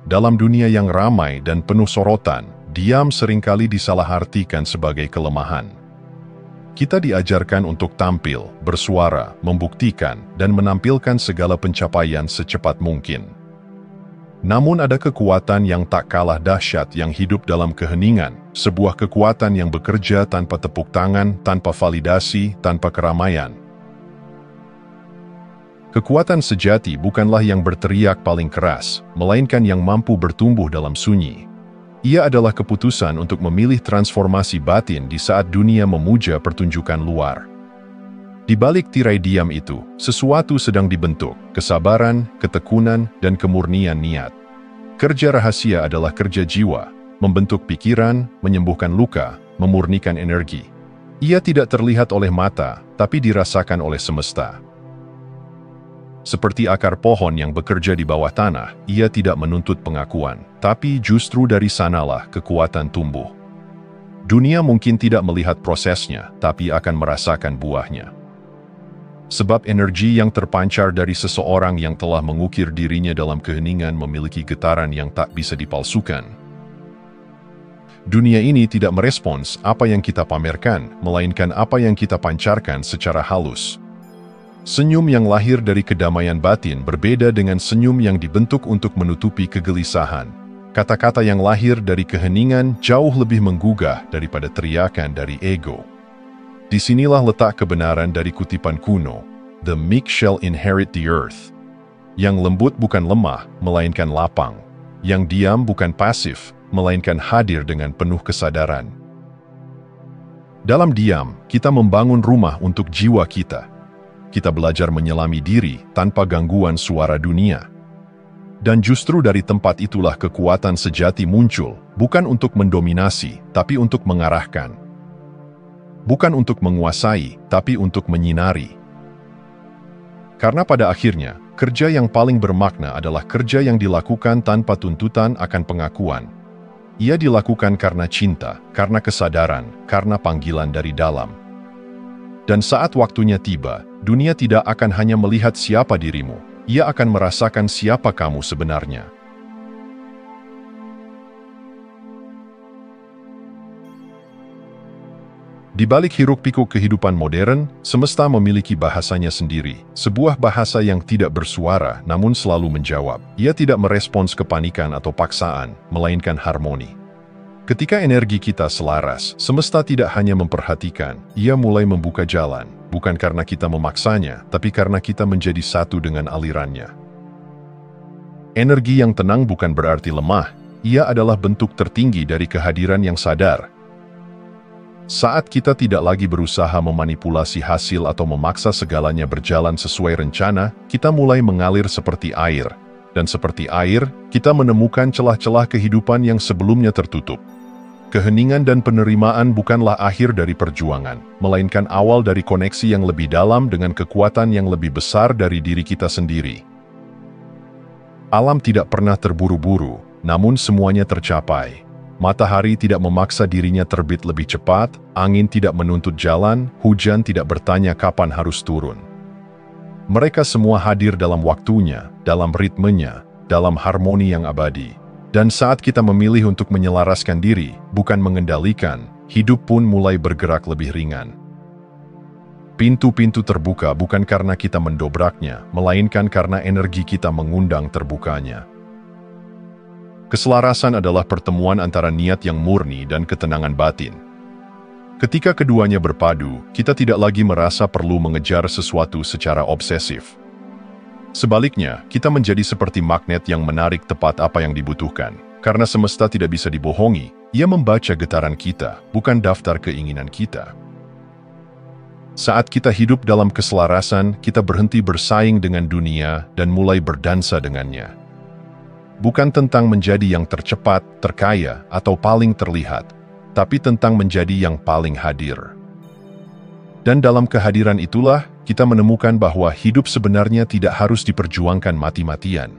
dalam dunia yang ramai dan penuh sorotan, diam seringkali disalahartikan sebagai kelemahan. Kita diajarkan untuk tampil, bersuara, membuktikan, dan menampilkan segala pencapaian secepat mungkin. Namun ada kekuatan yang tak kalah dahsyat yang hidup dalam keheningan, sebuah kekuatan yang bekerja tanpa tepuk tangan, tanpa validasi, tanpa keramaian. Kekuatan sejati bukanlah yang berteriak paling keras, melainkan yang mampu bertumbuh dalam sunyi. Ia adalah keputusan untuk memilih transformasi batin di saat dunia memuja pertunjukan luar. Di balik tirai diam itu, sesuatu sedang dibentuk, kesabaran, ketekunan, dan kemurnian niat. Kerja rahasia adalah kerja jiwa, membentuk pikiran, menyembuhkan luka, memurnikan energi. Ia tidak terlihat oleh mata, tapi dirasakan oleh semesta. Seperti akar pohon yang bekerja di bawah tanah, ia tidak menuntut pengakuan, tapi justru dari sanalah kekuatan tumbuh. Dunia mungkin tidak melihat prosesnya, tapi akan merasakan buahnya. Sebab energi yang terpancar dari seseorang yang telah mengukir dirinya dalam keheningan memiliki getaran yang tak bisa dipalsukan. Dunia ini tidak merespons apa yang kita pamerkan, melainkan apa yang kita pancarkan secara halus. Senyum yang lahir dari kedamaian batin berbeda dengan senyum yang dibentuk untuk menutupi kegelisahan. Kata-kata yang lahir dari keheningan jauh lebih menggugah daripada teriakan dari ego. Disinilah letak kebenaran dari kutipan kuno, "The meek shall inherit the earth." Yang lembut bukan lemah, melainkan lapang. Yang diam bukan pasif, melainkan hadir dengan penuh kesadaran. Dalam diam, kita membangun rumah untuk jiwa kita. Kita belajar menyelami diri tanpa gangguan suara dunia. Dan justru dari tempat itulah kekuatan sejati muncul, bukan untuk mendominasi, tapi untuk mengarahkan. Bukan untuk menguasai, tapi untuk menyinari. Karena pada akhirnya, kerja yang paling bermakna adalah kerja yang dilakukan tanpa tuntutan akan pengakuan. Ia dilakukan karena cinta, karena kesadaran, karena panggilan dari dalam. Dan saat waktunya tiba, dunia tidak akan hanya melihat siapa dirimu, ia akan merasakan siapa kamu sebenarnya. Di balik hiruk-pikuk kehidupan modern, semesta memiliki bahasanya sendiri, sebuah bahasa yang tidak bersuara namun selalu menjawab. Ia tidak merespons kepanikan atau paksaan, melainkan harmoni. Ketika energi kita selaras, semesta tidak hanya memperhatikan, ia mulai membuka jalan, bukan karena kita memaksanya, tapi karena kita menjadi satu dengan alirannya. Energi yang tenang bukan berarti lemah, ia adalah bentuk tertinggi dari kehadiran yang sadar. Saat kita tidak lagi berusaha memanipulasi hasil atau memaksa segalanya berjalan sesuai rencana, kita mulai mengalir seperti air. Dan seperti air, kita menemukan celah-celah kehidupan yang sebelumnya tertutup. Keheningan dan penerimaan bukanlah akhir dari perjuangan, melainkan awal dari koneksi yang lebih dalam dengan kekuatan yang lebih besar dari diri kita sendiri. Alam tidak pernah terburu-buru, namun semuanya tercapai. Matahari tidak memaksa dirinya terbit lebih cepat, angin tidak menuntut jalan, hujan tidak bertanya kapan harus turun. Mereka semua hadir dalam waktunya, dalam ritmenya, dalam harmoni yang abadi. Dan saat kita memilih untuk menyelaraskan diri, bukan mengendalikan, hidup pun mulai bergerak lebih ringan. Pintu-pintu terbuka bukan karena kita mendobraknya, melainkan karena energi kita mengundang terbukanya. Keselarasan adalah pertemuan antara niat yang murni dan ketenangan batin. Ketika keduanya berpadu, kita tidak lagi merasa perlu mengejar sesuatu secara obsesif. Sebaliknya, kita menjadi seperti magnet yang menarik tepat apa yang dibutuhkan. Karena semesta tidak bisa dibohongi, ia membaca getaran kita, bukan daftar keinginan kita. Saat kita hidup dalam keselarasan, kita berhenti bersaing dengan dunia dan mulai berdansa dengannya. Bukan tentang menjadi yang tercepat, terkaya, atau paling terlihat, tapi tentang menjadi yang paling hadir. Dan dalam kehadiran itulah, kita menemukan bahwa hidup sebenarnya tidak harus diperjuangkan mati-matian.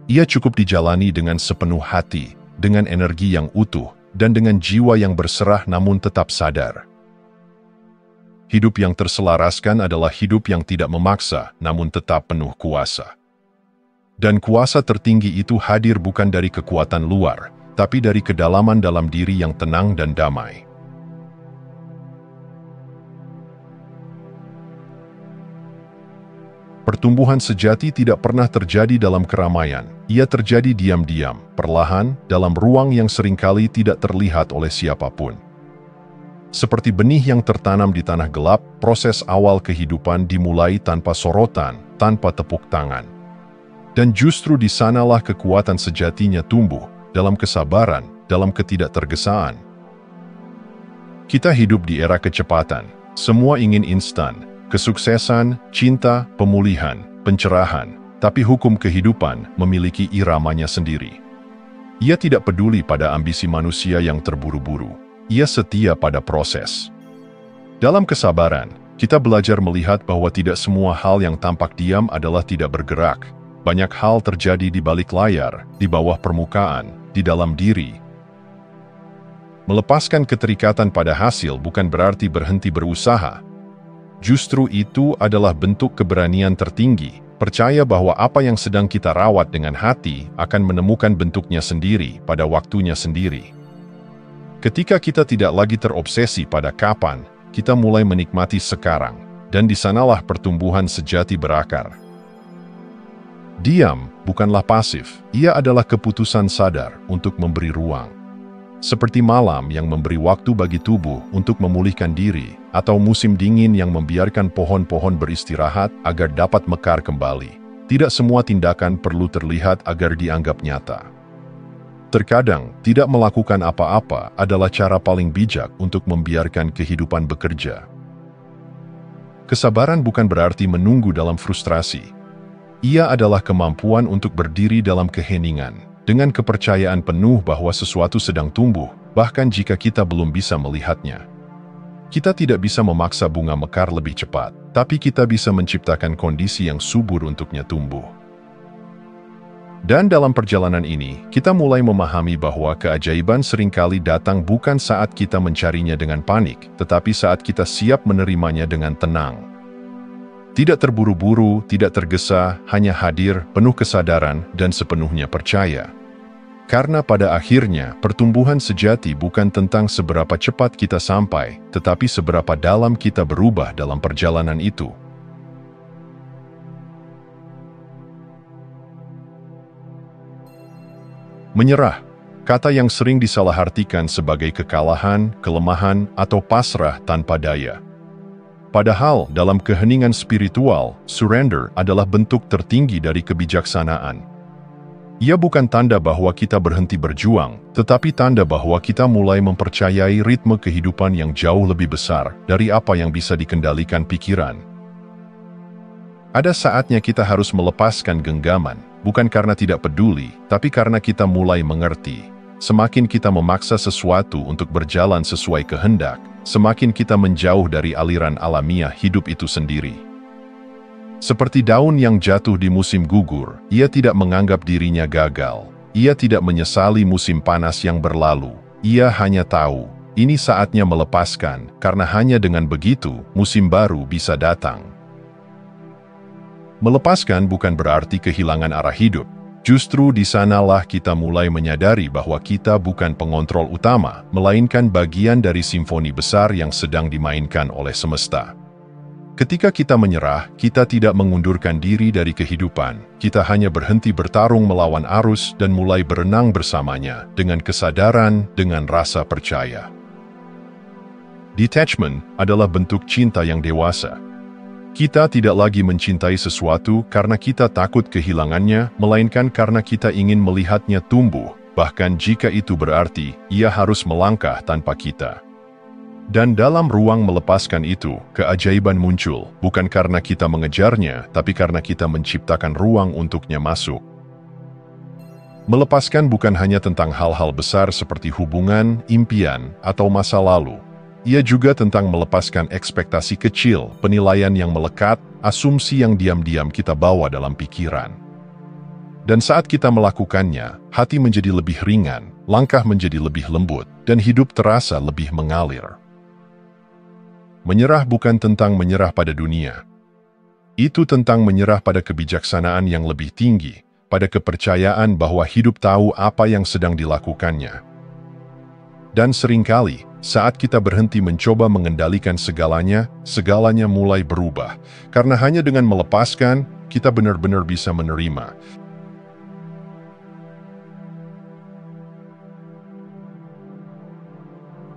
Ia cukup dijalani dengan sepenuh hati, dengan energi yang utuh, dan dengan jiwa yang berserah namun tetap sadar. Hidup yang terselaraskan adalah hidup yang tidak memaksa, namun tetap penuh kuasa. Dan kuasa tertinggi itu hadir bukan dari kekuatan luar, tapi dari kedalaman dalam diri yang tenang dan damai. Pertumbuhan sejati tidak pernah terjadi dalam keramaian. Ia terjadi diam-diam, perlahan, dalam ruang yang seringkali tidak terlihat oleh siapapun. Seperti benih yang tertanam di tanah gelap, proses awal kehidupan dimulai tanpa sorotan, tanpa tepuk tangan. Dan justru di sanalah kekuatan sejatinya tumbuh, dalam kesabaran, dalam ketidaktergesaan. Kita hidup di era kecepatan. Semua ingin instan. Kesuksesan, cinta, pemulihan, pencerahan, tapi hukum kehidupan memiliki iramanya sendiri. Ia tidak peduli pada ambisi manusia yang terburu-buru. Ia setia pada proses. Dalam kesabaran, kita belajar melihat bahwa tidak semua hal yang tampak diam adalah tidak bergerak. Banyak hal terjadi di balik layar, di bawah permukaan, di dalam diri. Melepaskan keterikatan pada hasil bukan berarti berhenti berusaha. Justru itu adalah bentuk keberanian tertinggi, percaya bahwa apa yang sedang kita rawat dengan hati akan menemukan bentuknya sendiri pada waktunya sendiri. Ketika kita tidak lagi terobsesi pada kapan, kita mulai menikmati sekarang, dan di sanalah pertumbuhan sejati berakar. Diam bukanlah pasif, ia adalah keputusan sadar untuk memberi ruang. Seperti malam yang memberi waktu bagi tubuh untuk memulihkan diri, atau musim dingin yang membiarkan pohon-pohon beristirahat agar dapat mekar kembali. Tidak semua tindakan perlu terlihat agar dianggap nyata. Terkadang, tidak melakukan apa-apa adalah cara paling bijak untuk membiarkan kehidupan bekerja. Kesabaran bukan berarti menunggu dalam frustrasi. Ia adalah kemampuan untuk berdiri dalam keheningan, dengan kepercayaan penuh bahwa sesuatu sedang tumbuh, bahkan jika kita belum bisa melihatnya. Kita tidak bisa memaksa bunga mekar lebih cepat, tapi kita bisa menciptakan kondisi yang subur untuknya tumbuh. Dan dalam perjalanan ini, kita mulai memahami bahwa keajaiban seringkali datang bukan saat kita mencarinya dengan panik, tetapi saat kita siap menerimanya dengan tenang. Tidak terburu-buru, tidak tergesa, hanya hadir, penuh kesadaran, dan sepenuhnya percaya. Karena pada akhirnya, pertumbuhan sejati bukan tentang seberapa cepat kita sampai, tetapi seberapa dalam kita berubah dalam perjalanan itu. Menyerah, kata yang sering disalahartikan sebagai kekalahan, kelemahan, atau pasrah tanpa daya. Padahal, dalam keheningan spiritual, surrender adalah bentuk tertinggi dari kebijaksanaan. Ia bukan tanda bahwa kita berhenti berjuang, tetapi tanda bahwa kita mulai mempercayai ritme kehidupan yang jauh lebih besar dari apa yang bisa dikendalikan pikiran. Ada saatnya kita harus melepaskan genggaman, bukan karena tidak peduli, tapi karena kita mulai mengerti. Semakin kita memaksa sesuatu untuk berjalan sesuai kehendak, semakin kita menjauh dari aliran alamiah hidup itu sendiri. Seperti daun yang jatuh di musim gugur, ia tidak menganggap dirinya gagal. Ia tidak menyesali musim panas yang berlalu. Ia hanya tahu, ini saatnya melepaskan, karena hanya dengan begitu, musim baru bisa datang. Melepaskan bukan berarti kehilangan arah hidup. Justru di sanalah kita mulai menyadari bahwa kita bukan pengontrol utama, melainkan bagian dari simfoni besar yang sedang dimainkan oleh semesta. Ketika kita menyerah, kita tidak mengundurkan diri dari kehidupan. Kita hanya berhenti bertarung melawan arus dan mulai berenang bersamanya, dengan kesadaran, dengan rasa percaya. Detachment adalah bentuk cinta yang dewasa. Kita tidak lagi mencintai sesuatu karena kita takut kehilangannya, melainkan karena kita ingin melihatnya tumbuh, bahkan jika itu berarti ia harus melangkah tanpa kita. Dan dalam ruang melepaskan itu, keajaiban muncul, bukan karena kita mengejarnya, tapi karena kita menciptakan ruang untuknya masuk. Melepaskan bukan hanya tentang hal-hal besar seperti hubungan, impian, atau masa lalu. Ia juga tentang melepaskan ekspektasi kecil, penilaian yang melekat, asumsi yang diam-diam kita bawa dalam pikiran. Dan saat kita melakukannya, hati menjadi lebih ringan, langkah menjadi lebih lembut, dan hidup terasa lebih mengalir. Menyerah bukan tentang menyerah pada dunia. Itu tentang menyerah pada kebijaksanaan yang lebih tinggi, pada kepercayaan bahwa hidup tahu apa yang sedang dilakukannya. Dan seringkali, saat kita berhenti mencoba mengendalikan segalanya, segalanya mulai berubah. Karena hanya dengan melepaskan, kita benar-benar bisa menerima.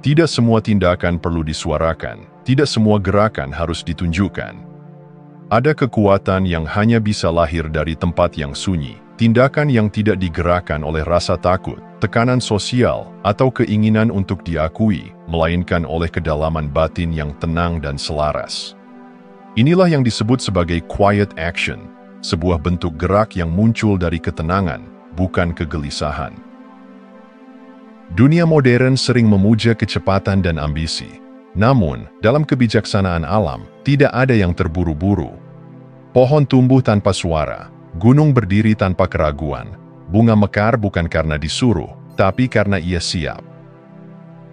Tidak semua tindakan perlu disuarakan, tidak semua gerakan harus ditunjukkan. Ada kekuatan yang hanya bisa lahir dari tempat yang sunyi, tindakan yang tidak digerakkan oleh rasa takut, tekanan sosial, atau keinginan untuk diakui, melainkan oleh kedalaman batin yang tenang dan selaras. Inilah yang disebut sebagai quiet action, sebuah bentuk gerak yang muncul dari ketenangan, bukan kegelisahan. Dunia modern sering memuja kecepatan dan ambisi. Namun, dalam kebijaksanaan alam, tidak ada yang terburu-buru. Pohon tumbuh tanpa suara, gunung berdiri tanpa keraguan, bunga mekar bukan karena disuruh, tapi karena ia siap.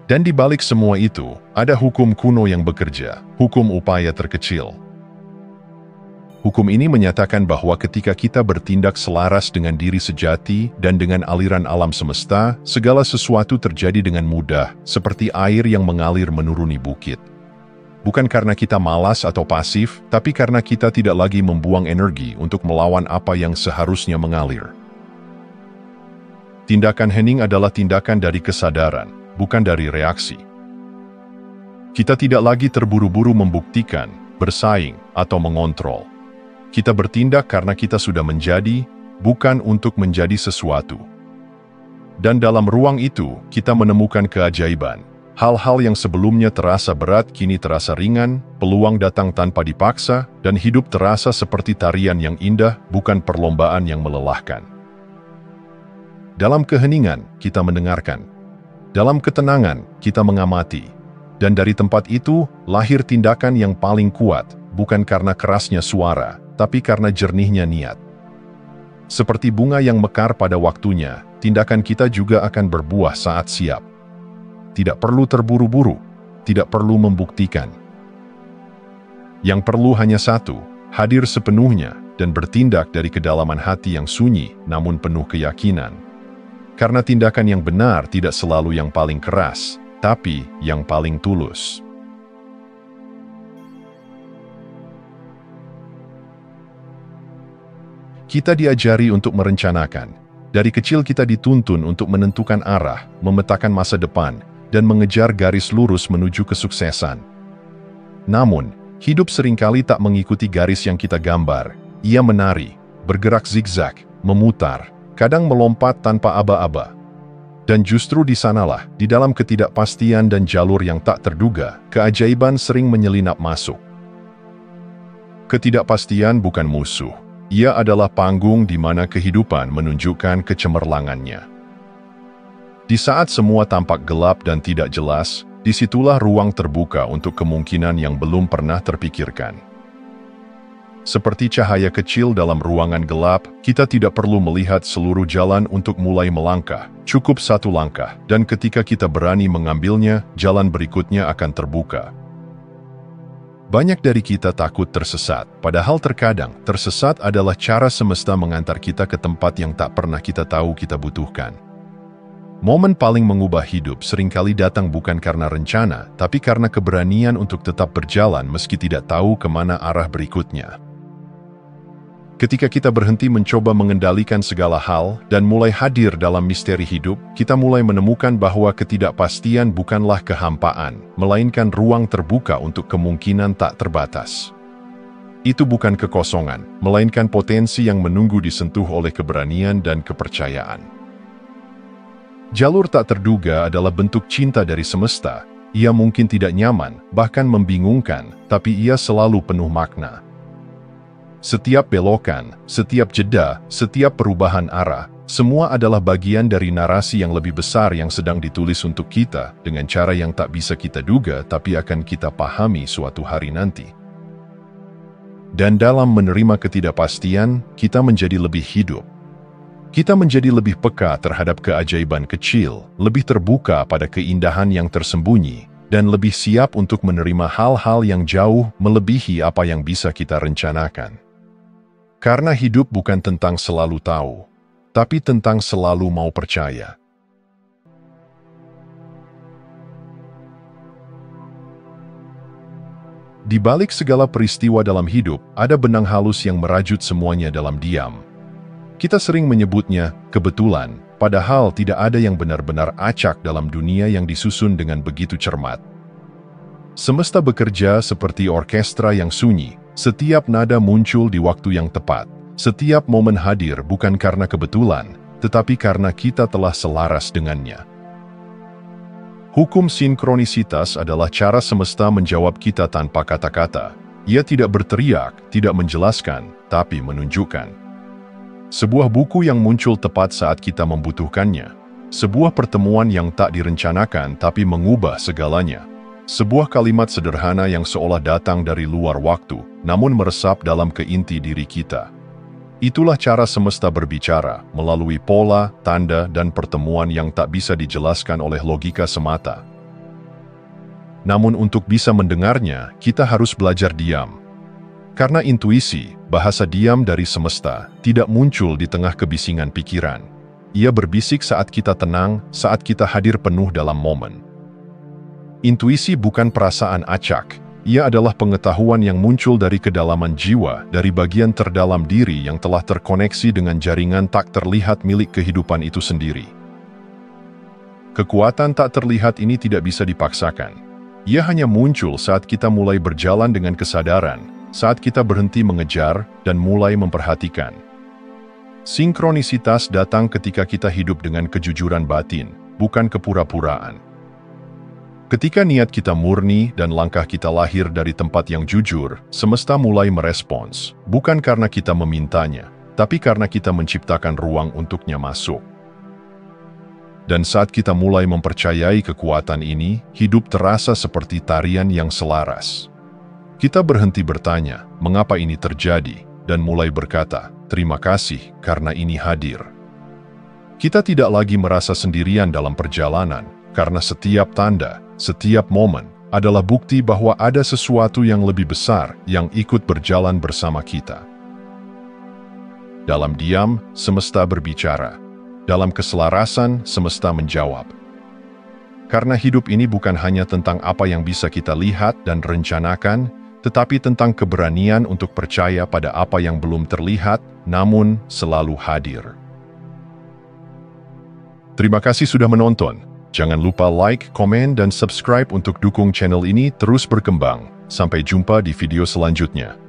Dan di balik semua itu, ada hukum kuno yang bekerja, hukum upaya terkecil. Hukum ini menyatakan bahwa ketika kita bertindak selaras dengan diri sejati dan dengan aliran alam semesta, segala sesuatu terjadi dengan mudah, seperti air yang mengalir menuruni bukit. Bukan karena kita malas atau pasif, tapi karena kita tidak lagi membuang energi untuk melawan apa yang seharusnya mengalir. Tindakan hening adalah tindakan dari kesadaran, bukan dari reaksi. Kita tidak lagi terburu-buru membuktikan, bersaing, atau mengontrol. Kita bertindak karena kita sudah menjadi, bukan untuk menjadi sesuatu. Dan dalam ruang itu, kita menemukan keajaiban. Hal-hal yang sebelumnya terasa berat kini terasa ringan, peluang datang tanpa dipaksa, dan hidup terasa seperti tarian yang indah, bukan perlombaan yang melelahkan. Dalam keheningan, kita mendengarkan. Dalam ketenangan, kita mengamati. Dan dari tempat itu, lahir tindakan yang paling kuat, bukan karena kerasnya suara, tapi karena jernihnya niat. Seperti bunga yang mekar pada waktunya, tindakan kita juga akan berbuah saat siap. Tidak perlu terburu-buru, tidak perlu membuktikan. Yang perlu hanya satu, hadir sepenuhnya dan bertindak dari kedalaman hati yang sunyi namun penuh keyakinan. Karena tindakan yang benar tidak selalu yang paling keras, tapi yang paling tulus. Kita diajari untuk merencanakan. Dari kecil kita dituntun untuk menentukan arah, memetakan masa depan, dan mengejar garis lurus menuju kesuksesan. Namun, hidup seringkali tak mengikuti garis yang kita gambar. Ia menari, bergerak zigzag, memutar, kadang melompat tanpa aba-aba. Dan justru di sanalah, di dalam ketidakpastian dan jalur yang tak terduga, keajaiban sering menyelinap masuk. Ketidakpastian bukan musuh. Ia adalah panggung di mana kehidupan menunjukkan kecemerlangannya. Di saat semua tampak gelap dan tidak jelas, disitulah ruang terbuka untuk kemungkinan yang belum pernah terpikirkan. Seperti cahaya kecil dalam ruangan gelap, kita tidak perlu melihat seluruh jalan untuk mulai melangkah. Cukup satu langkah, dan ketika kita berani mengambilnya, jalan berikutnya akan terbuka. Banyak dari kita takut tersesat, padahal terkadang tersesat adalah cara semesta mengantar kita ke tempat yang tak pernah kita tahu kita butuhkan. Momen paling mengubah hidup seringkali datang bukan karena rencana, tapi karena keberanian untuk tetap berjalan meski tidak tahu kemana arah berikutnya. Ketika kita berhenti mencoba mengendalikan segala hal dan mulai hadir dalam misteri hidup, kita mulai menemukan bahwa ketidakpastian bukanlah kehampaan, melainkan ruang terbuka untuk kemungkinan tak terbatas. Itu bukan kekosongan, melainkan potensi yang menunggu disentuh oleh keberanian dan kepercayaan. Jalur tak terduga adalah bentuk cinta dari semesta. Ia mungkin tidak nyaman, bahkan membingungkan, tapi ia selalu penuh makna. Setiap belokan, setiap jeda, setiap perubahan arah, semua adalah bagian dari narasi yang lebih besar yang sedang ditulis untuk kita dengan cara yang tak bisa kita duga tapi akan kita pahami suatu hari nanti. Dan dalam menerima ketidakpastian, kita menjadi lebih hidup. Kita menjadi lebih peka terhadap keajaiban kecil, lebih terbuka pada keindahan yang tersembunyi, dan lebih siap untuk menerima hal-hal yang jauh melebihi apa yang bisa kita rencanakan. Karena hidup bukan tentang selalu tahu, tapi tentang selalu mau percaya. Di balik segala peristiwa dalam hidup, ada benang halus yang merajut semuanya dalam diam. Kita sering menyebutnya kebetulan, padahal tidak ada yang benar-benar acak dalam dunia yang disusun dengan begitu cermat. Semesta bekerja seperti orkestra yang sunyi, setiap nada muncul di waktu yang tepat. Setiap momen hadir bukan karena kebetulan, tetapi karena kita telah selaras dengannya. Hukum sinkronisitas adalah cara semesta menjawab kita tanpa kata-kata. Ia tidak berteriak, tidak menjelaskan, tapi menunjukkan. Sebuah buku yang muncul tepat saat kita membutuhkannya. Sebuah pertemuan yang tak direncanakan tapi mengubah segalanya. Sebuah kalimat sederhana yang seolah datang dari luar waktu, namun meresap dalam keinti diri kita. Itulah cara semesta berbicara, melalui pola, tanda, dan pertemuan yang tak bisa dijelaskan oleh logika semata. Namun untuk bisa mendengarnya, kita harus belajar diam. Karena intuisi, bahasa diam dari semesta, tidak muncul di tengah kebisingan pikiran. Ia berbisik saat kita tenang, saat kita hadir penuh dalam momen. Intuisi bukan perasaan acak. Ia adalah pengetahuan yang muncul dari kedalaman jiwa, dari bagian terdalam diri yang telah terkoneksi dengan jaringan tak terlihat milik kehidupan itu sendiri. Kekuatan tak terlihat ini tidak bisa dipaksakan. Ia hanya muncul saat kita mulai berjalan dengan kesadaran, saat kita berhenti mengejar dan mulai memperhatikan. Sinkronisitas datang ketika kita hidup dengan kejujuran batin, bukan kepura-puraan. Ketika niat kita murni dan langkah kita lahir dari tempat yang jujur, semesta mulai merespons, bukan karena kita memintanya, tapi karena kita menciptakan ruang untuknya masuk. Dan saat kita mulai mempercayai kekuatan ini, hidup terasa seperti tarian yang selaras. Kita berhenti bertanya, mengapa ini terjadi, dan mulai berkata, terima kasih karena ini hadir. Kita tidak lagi merasa sendirian dalam perjalanan, karena setiap tanda, setiap momen, adalah bukti bahwa ada sesuatu yang lebih besar yang ikut berjalan bersama kita. Dalam diam, semesta berbicara. Dalam keselarasan, semesta menjawab. Karena hidup ini bukan hanya tentang apa yang bisa kita lihat dan rencanakan, tetapi tentang keberanian untuk percaya pada apa yang belum terlihat, namun selalu hadir. Terima kasih sudah menonton. Jangan lupa like, komen, dan subscribe untuk dukung channel ini terus berkembang. Sampai jumpa di video selanjutnya.